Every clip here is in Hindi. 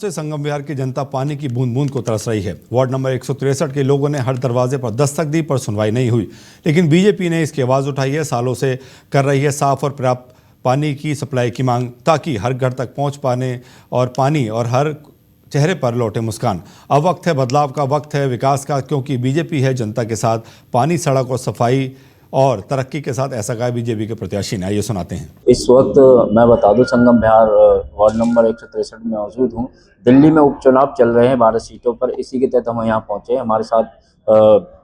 से संगम विहार की जनता पानी की बूंद बूंद को तरस रही है। वार्ड नंबर 163 के लोगों ने हर दरवाजे पर दस्तक दी पर सुनवाई नहीं हुई, लेकिन बीजेपी ने इसकी आवाज़ उठाई है। सालों से कर रही है साफ और पर्याप्त पानी की सप्लाई की मांग, ताकि हर घर तक पहुंच पाने और पानी और हर चेहरे पर लौटे मुस्कान। अब वक्त है बदलाव का, वक्त है विकास का, क्योंकि बीजेपी है जनता के साथ। पानी, सड़क और सफाई और तरक्की के साथ, ऐसा कहा बीजेपी के प्रत्याशी ने। आइए सुनाते हैं। इस वक्त मैं बता दूं, संगम विहार वार्ड नंबर 163 में मौजूद हूं। दिल्ली में उपचुनाव चल रहे हैं 12 सीटों पर, इसी के तहत हम यहाँ पहुंचे। हमारे साथ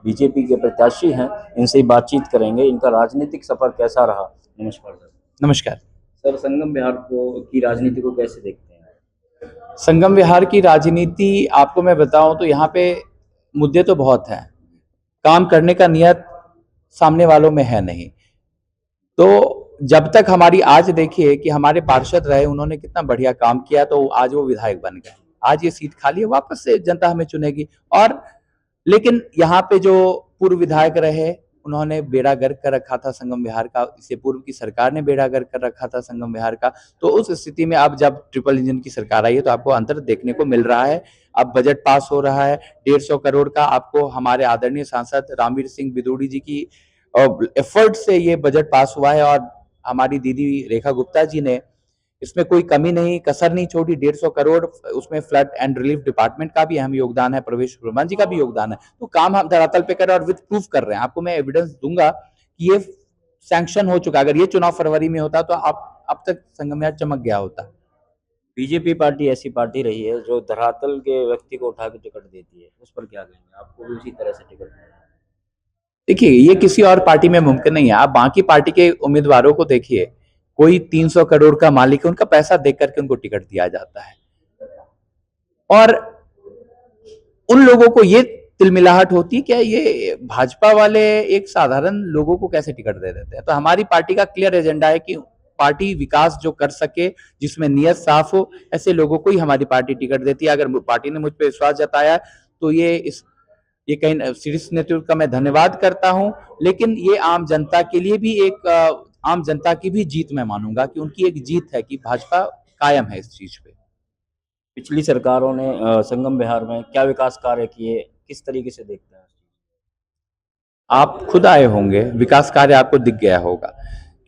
बीजेपी के प्रत्याशी हैं, इनसे बातचीत करेंगे। इनका राजनीतिक सफर कैसा रहा। नमस्कार सर। नमस्कार सर, संगम विहार की राजनीति को कैसे देखते हैं? संगम विहार की राजनीति आपको मैं बताऊं तो यहाँ पे मुद्दे तो बहुत हैं, काम करने का नियत सामने वालों में है नहीं। तो जब तक हमारी, आज देखिए कि हमारे पार्षद रहे, उन्होंने कितना बढ़िया काम किया, तो आज वो विधायक बन गए। आज ये सीट खाली है, वापस से जनता हमें चुनेगी। और लेकिन यहाँ पे जो पूर्व विधायक रहे, उन्होंने बेड़ा गर्क कर रखा था संगम विहार का। इससे पूर्व की सरकार ने बेड़ा गर्क कर रखा था संगम विहार का। तो उस स्थिति में अब जब ट्रिपल इंजन की सरकार आई है, तो आपको अंतर देखने को मिल रहा है। अब बजट पास हो रहा है 150 करोड़ का। आपको हमारे आदरणीय सांसद रामवीर सिंह बिदूड़ी जी की एफर्ट से ये बजट पास हुआ है, और हमारी दीदी रेखा गुप्ता जी ने इसमें कोई कमी नहीं, कसर नहीं छोड़ी। 150 करोड़, उसमें फ्लड एंड रिलीफ डिपार्टमेंट का भी अहम योगदान है, प्रवेश वर्मा जी का भी योगदान है। तो काम हम धरातल पे कर रहे हैं और विद प्रूफ कर रहे हैं। आपको मैं एविडेंस दूंगा कि ये सैंक्शन हो चुका है। अगर ये चुनाव फरवरी में होता तो अब तक संगम विहार चमक गया होता। बीजेपी पार्टी ऐसी पार्टी रही है जो धरातल के व्यक्ति को उठा के टिकट देती है, उस पर क्या कहेंगे? आपको भी उसी तरह से टिकट मिला? देखिए, ये किसी और पार्टी में मुमकिन नहीं है। आप बाकी पार्टी के उम्मीदवारों को देखिए, कोई 300 करोड़ का मालिक है, उनका पैसा देख करके उनको टिकट दिया जाता है। और उन लोगों को ये तिलमिलाहट होती है, क्या ये भाजपा वाले एक साधारण लोगों को कैसे टिकट दे देते हैं। तो हमारी पार्टी का क्लियर एजेंडा है कि पार्टी विकास जो कर सके, जिसमें नियत साफ हो, ऐसे लोगों को ही हमारी पार्टी टिकट देती है। अगर पार्टी ने मुझ पर विश्वास जताया, तो ये कहीं शीर्ष नेतृत्व का मैं धन्यवाद करता हूं। लेकिन ये आम जनता के लिए भी एक आम जनता की भी जीत मैं मानूंगा कि उनकी एक जीत है कि भाजपा कायम है इस चीज पे। पिछली सरकारों ने संगम विहार में क्या विकास कार्य किए, किस तरीके से देखते हैं? आप खुद आए होंगे, विकास कार्य आपको दिख गया होगा,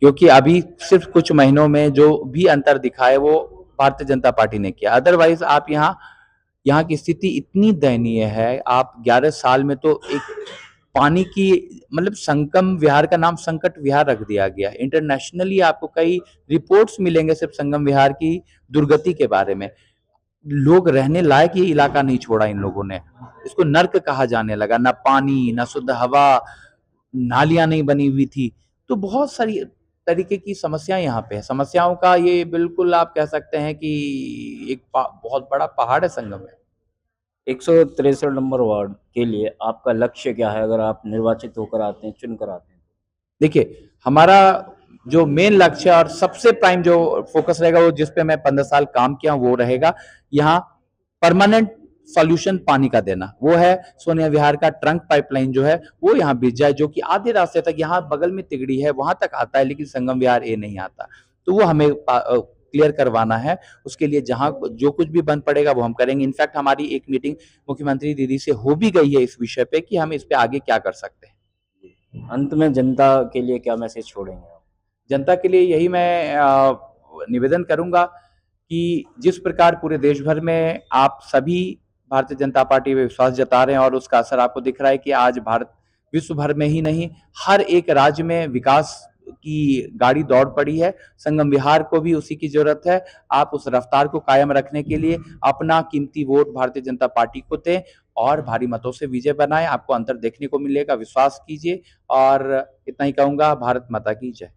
क्योंकि अभी सिर्फ कुछ महीनों में जो भी अंतर दिखा है वो भारतीय जनता पार्टी ने किया। अदरवाइज आप यहाँ की स्थिति इतनी दयनीय है। आप 11 साल में तो एक पानी की, मतलब संगम विहार का नाम संकट विहार रख दिया गया। इंटरनेशनली आपको कई रिपोर्ट्स मिलेंगे सिर्फ संगम विहार की दुर्गति के बारे में। लोग रहने लायक ये इलाका नहीं छोड़ा इन लोगों ने। इसको नर्क कहा जाने लगा। ना पानी, ना शुद्ध हवा, नालियां नहीं बनी हुई थी। तो बहुत सारी तरीके की समस्याएं यहाँ पे है। समस्याओं का ये बिल्कुल आप कह सकते हैं कि एक बहुत बड़ा पहाड़ है संगम में। 163 नंबर वार्ड के लिए आपका लक्ष्य क्या है, अगर आप निर्वाचित होकर आते हैं, चुनकर आते हैं? देखिए, हमारा जो मेन लक्ष्य और सबसे प्राइम जो फोकस रहेगा, वो जिस पे मैं 15 साल काम किया हूं, वो रहेगा यहाँ परमानेंट सॉल्यूशन पानी का देना। वो है सोनिया विहार का ट्रंक पाइपलाइन जो है वो यहाँ बीत जाए, जो कि आधे रास्ते तक, यहाँ बगल में तिगड़ी है वहां तक आता है, लेकिन संगम विहार ए नहीं आता। तो वो हमें क्लियर करवाना है। उसके लिए जहां जो कुछ भी बन पड़ेगा वो हम करेंगे। इनफैक्ट हमारी एक मीटिंग मुख्यमंत्री दीदी से हो भी गई है इस विषय पे कि हम इस पे आगे क्या कर सकते हैं। अंत में जनता के लिए क्या मैसेज छोड़ेंगे आप? जनता के लिए यही मैं निवेदन करूंगा कि जिस प्रकार पूरे देश भर में आप सभी भारतीय जनता पार्टी पे विश्वास जता रहे हैं, और उसका असर आपको दिख रहा है कि आज भारत विश्व भर में ही नहीं, हर एक राज्य में विकास की गाड़ी दौड़ पड़ी है। संगम विहार को भी उसी की जरूरत है। आप उस रफ्तार को कायम रखने के लिए अपना कीमती वोट भारतीय जनता पार्टी को दें और भारी मतों से विजय बनाएं। आपको अंतर देखने को मिलेगा, विश्वास कीजिए। और इतना ही कहूंगा, भारत माता की जय।